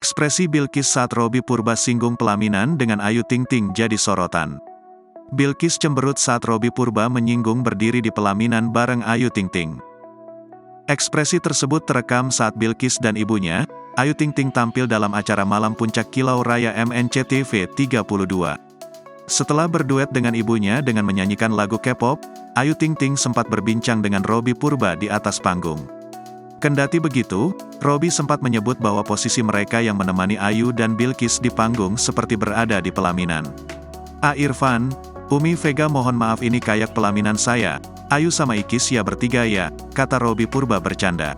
Ekspresi Bilqis saat Robby Purba singgung pelaminan dengan Ayu Ting Ting jadi sorotan. Bilqis cemberut saat Robby Purba menyinggung berdiri di pelaminan bareng Ayu Ting Ting. Ekspresi tersebut terekam saat Bilqis dan ibunya, Ayu Ting Ting tampil dalam acara Malam Puncak Kilau Raya MNCTV 32. Setelah berduet dengan ibunya dengan menyanyikan lagu K-pop, Ayu Ting Ting sempat berbincang dengan Robby Purba di atas panggung. Kendati begitu, Robby sempat menyebut bahwa posisi mereka yang menemani Ayu dan Bilqis di panggung seperti berada di pelaminan. Irfan, Umi Vega mohon maaf ini kayak pelaminan saya, Ayu sama Ikis ya bertiga ya, kata Robby Purba bercanda.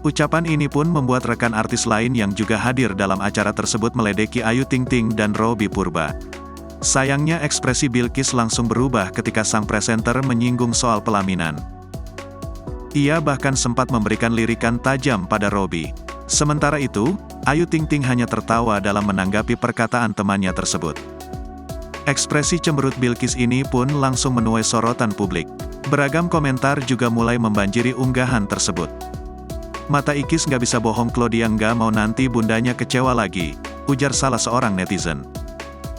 Ucapan ini pun membuat rekan artis lain yang juga hadir dalam acara tersebut meledeki Ayu Ting Ting dan Robby Purba. Sayangnya ekspresi Bilqis langsung berubah ketika sang presenter menyinggung soal pelaminan. Ia bahkan sempat memberikan lirikan tajam pada Robby. Sementara itu, Ayu Ting Ting hanya tertawa dalam menanggapi perkataan temannya tersebut. Ekspresi cemberut Bilqis ini pun langsung menuai sorotan publik. Beragam komentar juga mulai membanjiri unggahan tersebut. Mata Ikis nggak bisa bohong Claudia nggak mau nanti bundanya kecewa lagi, ujar salah seorang netizen.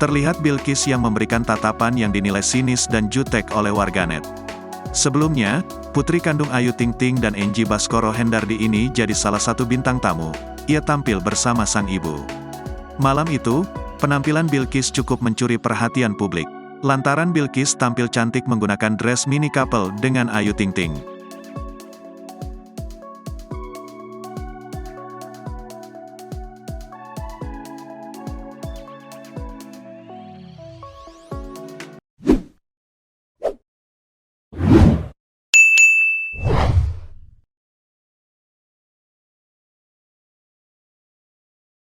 Terlihat Bilqis yang memberikan tatapan yang dinilai sinis dan jutek oleh warganet. Sebelumnya, putri kandung Ayu Ting Ting dan Angie Baskoro Hendardi ini jadi salah satu bintang tamu. Ia tampil bersama sang ibu. Malam itu, penampilan Bilqis cukup mencuri perhatian publik. Lantaran Bilqis tampil cantik menggunakan dress mini couple dengan Ayu Ting Ting.